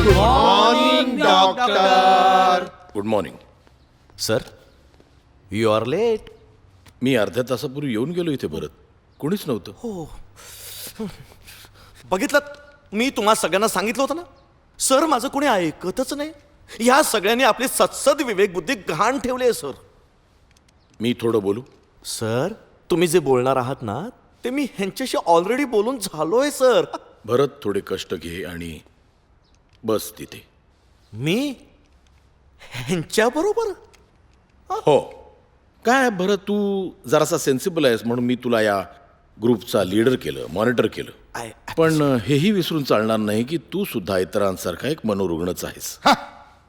Morning doctor. Good morning. Sir, you are late. मी अर्ध्या तासापूर्वी येऊन गेलो इथे परत. कोणीच नव्हतं. बघितलं, मी तुम्हा सगळ्यांना सांगितलं होतं ना सर, माझं कोणी ऐकतच नाही. या सगळ्यांनी आपली सत्सद विवेक बुद्धी घाण ठेवली आहे सर. मी थोडं बोलू? सर, तुम्ही जे बोलणार आहात ना ते मी ह्यांच्याशी ऑलरेडी बोलून झालोय सर. भरत, थोडे कष्ट घे आणि बस तिथे. मी ह्यांच्या बरोबर? हो. काय भरत, तू जरासा सेन्सिबल आहेस म्हणून मी तुला या ग्रुपचा लीडर केलं, मॉनिटर केलं. पण हेही विसरून चालणार नाही की तू सुद्धा इतरांसारखा एक मनोरुग्णच आहेस.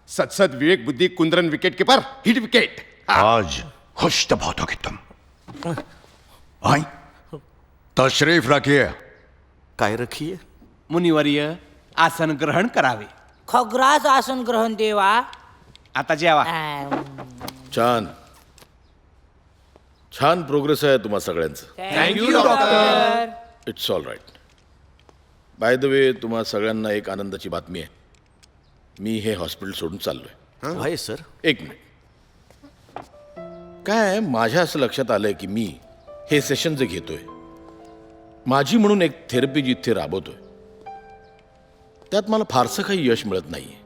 सत्सद विवेक बुद्धि कुंदरन विकेट कीपर हिट विकेट. आज खुश तो बहुत होगी तुम. आई तशरीफ रखिए. काय रखिये? मुनिवर्य, आसन ग्रहण करावे. खग्रास आसन ग्रहण देवा. आता जेवा. छान छान प्रोग्रेस आहे तुम्हा सगळ्यांचं. Thank you doctor. It's all right. By the way, तुम्हा सगळ्यांना एक आनंदाची बातमी आहे. मी हे हॉस्पिटल सोडून चाललोय. आहे सर. एक मिनिट. काय माझ्या असं लक्षात आलंय की मी हे सेशन जे घेतोय, माझी म्हणून एक थेरपी जिथे राबवतोय, त्यात मला फारसं काही यश मिळत नाहीये.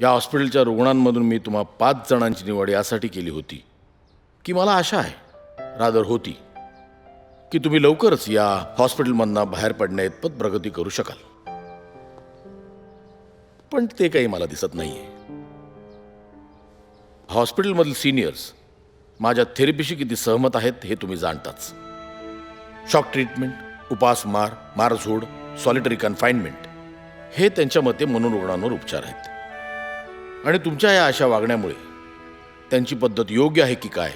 या हॉस्पिटलच्या रुग्णांमधून मी तुम्हा 5 जणांची निवड यासाठी केली होती की मला आशा आहे, रादर होती, की तुम्ही लवकरच या हॉस्पिटलमधनं बाहेर पडण्याइतपत प्रगती करू शकाल. पण ते काही मला दिसत नाहीये. हॉस्पिटलमधील सिनियर्स माझ्या थेरपीशी किती सहमत आहेत हे तुम्ही जाणताच. शॉक ट्रीटमेंट, उपासमार, मारझोड, सॉलिटरी कन्फाइनमेंट हे त्यांच्या मते मनोरुग्णांवर उपचार आहेत. आणि तुमच्या या अशा वागण्यामुळे त्यांची पद्धत योग्य आहे की काय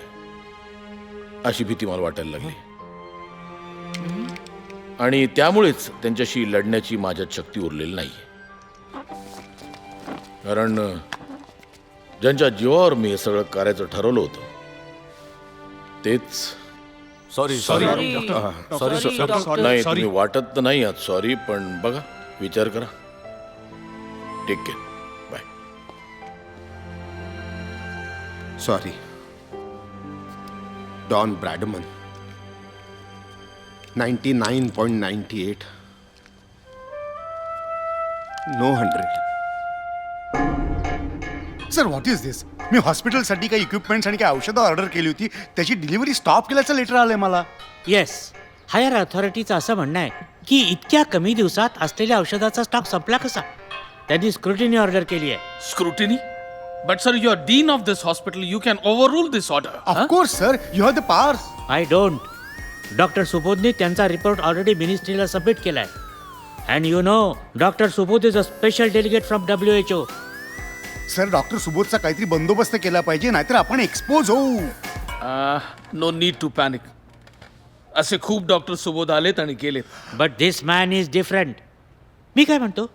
अशी भीती मला वाटायला लागली. आणि त्यामुळेच त्यांच्याशी लढण्याची माझ्यात शक्ती उरलेली नाही. कारण ज्यांच्या जीवावर मी हे सगळं करायचं ठरवलं होतं तेच. सॉरी. नाही, तुम्ही वाटत तर नाही आहात सॉरी, पण बघा, विचार करा. Take care. Bye. Sorry Don Bradman. 99.98. No 100. Sir, what is this? मी हॉस्पिटलसाठी काही इक्विपमेंट्स आणि काही औषधं ऑर्डर केली होती, त्याची डिलिव्हरी स्टॉप केल्याचं लेटर आलंय मला. येस, हायर अथॉरिटीचं असं म्हणणं आहे की इतक्या कमी दिवसात असलेल्या औषधाचा स्टॉक संपला कसा. त्यांनी स्क्रुटिनी ऑर्डर केली आहे. Scrutiny? But sir, you are dean of this hospital. You can overrule this order. Of course sir, you have the powers. I don't. Doctor सुबोधने त्यांचा रिपोर्ट ऑलरेडी मिनिस्ट्रीला सबमिट केलाय. And you know, doctor Subodh is a special delegate from WHO. Sir, doctor सुबोधचा काहीतरी बंदोबस्त केला पाहिजे, नाहीतर आपण एक्सपोज होऊ. No need to panic. असे खूप डॉक्टर सुबोध आलेत आणि गेलेत. But this man is different. मी काय म्हणतो,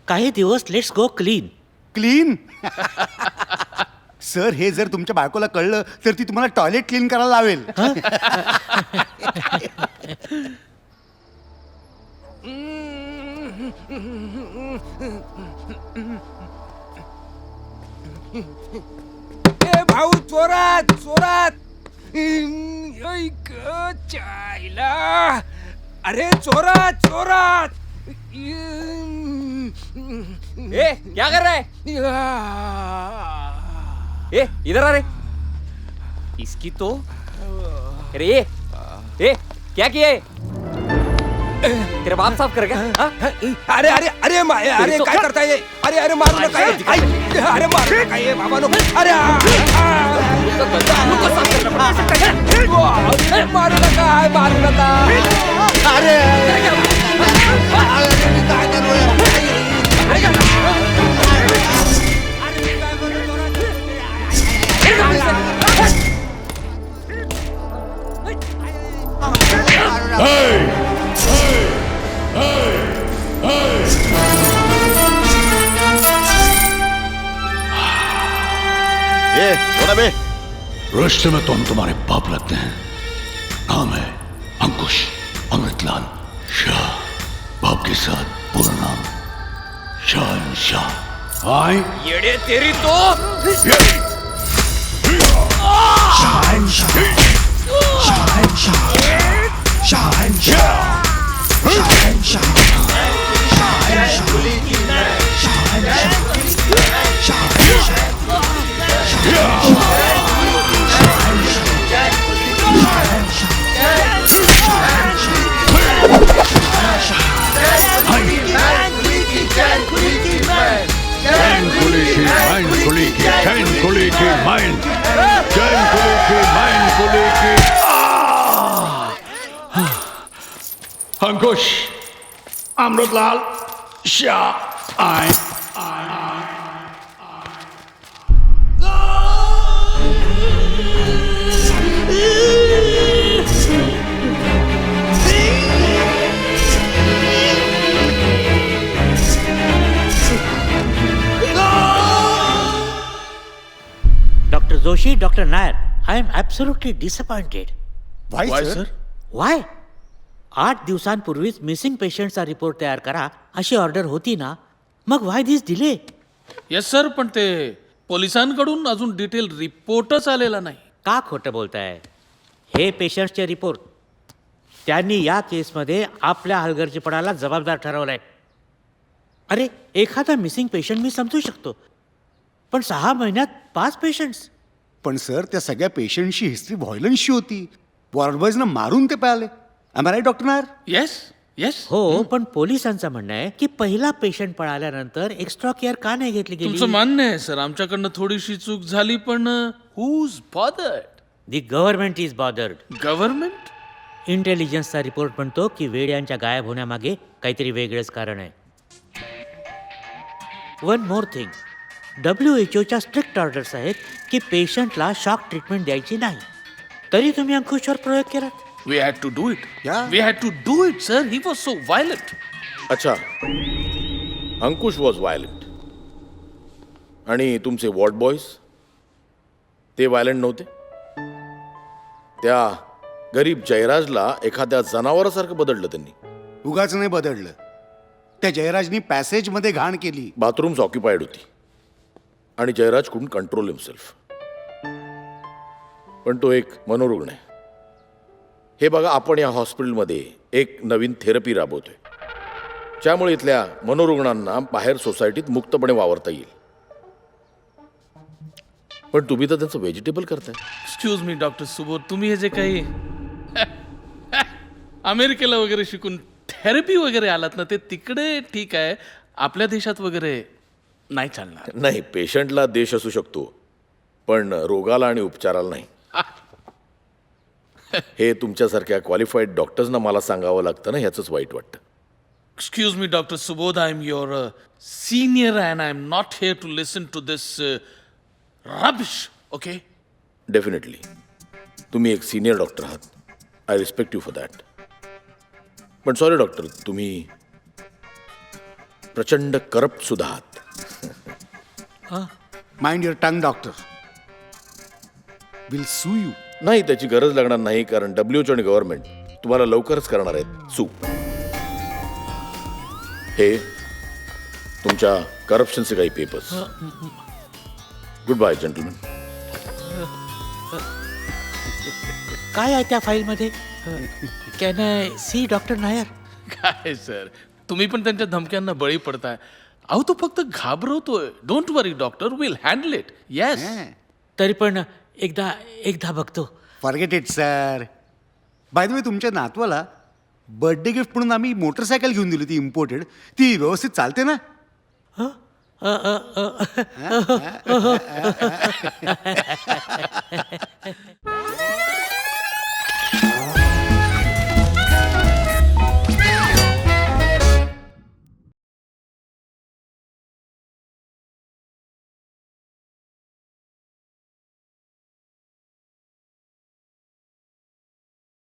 काही दिवस let's go clean. Clean? Sir, हे जर तुमच्या बायकोला कळलं तर ती तुम्हाला टॉयलेट क्लीन करायला लावेल. ए भाऊ, चोरात चोरात. चायला. अरे चोरात चोरात. ए, क्या कर रहा है? ए, इधर आ रे. इसकी तो. अरे ए, क्या किया है? तेरा बाप साफ कर क्या? अरे अरे अरे अरे काय करताय? अरे अरे मारू नका. अरे मारू नका ये बाबा नो. अरे मारू नका. अरे रिश्ते में तो हम तुम्हारे बाप लगते हैं. नाम है अंकुश अमृतलाल शाह. बाप के साथ पूरा नाम शहंशाह आए येडे तेरी तो चैन खुली की माइन खुली की चैन खुली की माइन चैन खुली की माइन खुली की अंकुश अमृतलाल शाह आए doctor Joshi, doctor Nair, I am absolutely disappointed. Why Why, sir sir? Why? 8 दिवसांपूर्वीच मिसिंग पेशंटचा रिपोर्ट तयार करा अशी ऑर्डर होती ना, मग व्हाय दिस डिले? येस सर, पण ते पोलिसांकडून अजून डिटेल रिपोर्टच आलेला नाही. का खोटं बोलताय? हे पेशंट्सचे रिपोर्ट त्यांनी या केसमध्ये आपल्या हलगर्जीपणाला जबाबदार ठरवलाय. अरे, एखादा मिसिंग पेशंट मी समजू शकतो, पण 6 महिन्यात 5 पेशंट्स? पण सर त्या सगळ्या पेशंटची हिस्ट्री व्हायलन्सची होती. वॉर्डबॉयजनं मारून ते पळाले. Am I right doctor Nair? Yes yes, हो, पण पोलिसांचं म्हणणं आहे की पहिला पेशंट पळाल्यानंतर एक्स्ट्रा केअर का नाही घेतली गेली? तुमचं मान्य आहे सर, आमच्याकडनं थोडीशी चूक झाली, पण who's bothered? The government is bothered. Government? इंटेलिजन्सचा रिपोर्ट म्हणतो की वेड्यांच्या गायब होण्यामागे काहीतरी वेगळंच कारण आहे. One more thing, WHO strict orders आहेत की पेशंटला शॉक ट्रीटमेंट द्यायची नाही. तरी तुम्ही अंकुशवर प्रयोग केलात. We had to do it. Yeah. We had to do it, sir. He was so violent. अच्छा, अंकुश वॉज व्हायलंट आणि तुमचे वॉर्ड बॉयज ते व्हायलंट नव्हते? त्या गरीब जयराजला एखाद्या जनावरासारखं बदललं त्यांनी. उगाच नाही बदललं. त्या जयराजनी पॅसेजमध्ये घाण केली. बाथरूम्स ऑक्युपाईड होती आणि जयराज कुडंट कंट्रोल हिमसेल्फ. पण तो एक मनोरुग्ण आहे. हे बघा, आपण या हॉस्पिटलमध्ये एक नवीन थेरपी राबवतोय ज्यामुळे इथल्या मनोरुग्णांना बाहेर सोसायटीत मुक्तपणे वावरता येईल. पण तुम्ही तर त्यांचं व्हेजिटेबल करताय. एक्सक्यूज मी डॉक्टर सुबोध, तुम्ही हे जे काही अमेरिकेला वगैरे शिकून थेरपी वगैरे आलात ना, ते तिकडे ठीक आहे, आपल्या देशात वगैरे नाही चालणार. नाही, पेशंटला देश असू शकतो पण रोगाला आणि उपचाराला नाही. हे तुमच्यासारख्या क्वालिफाईड डॉक्टर्सना मला सांगावं लागतं ना, ह्याचंच वाईट वाटतं. Excuse me, Dr. Subodh, I'm your senior and I'm not here to listen to this rubbish, okay? Definitely तुम्ही एक सिनियर डॉक्टर आहात. I respect you for that. पण सॉरी डॉक्टर, तुम्ही प्रचंड करप्ट सुद्धा आहात. Mind your tongue doctor. Will sue you. नाही, त्याची गरज लागणार नाही, कारण WHO आणि गव्हर्नमेंट तुम्हाला लवकरच करणार आहेत सू. हे तुमच्या करप्शनचे काही पेपर्स. Good bye gentleman. काय आहे त्या फाईलमध्ये? Can I see doctor Nair? काय सर, तुम्ही पण त्यांच्या धमक्यांना बळी पडताय. अहो, तो फक्त घाबरवतोय. Don't worry doctor, will handle it. Yes. तरी पण एकदा बघतो. Forget it sir. By the way, तुमच्या नातवाला बर्थडे गिफ्ट म्हणून आम्ही मोटरसायकल घेऊन दिली, ती इम्पोर्टेड. ती व्यवस्थित चालते ना?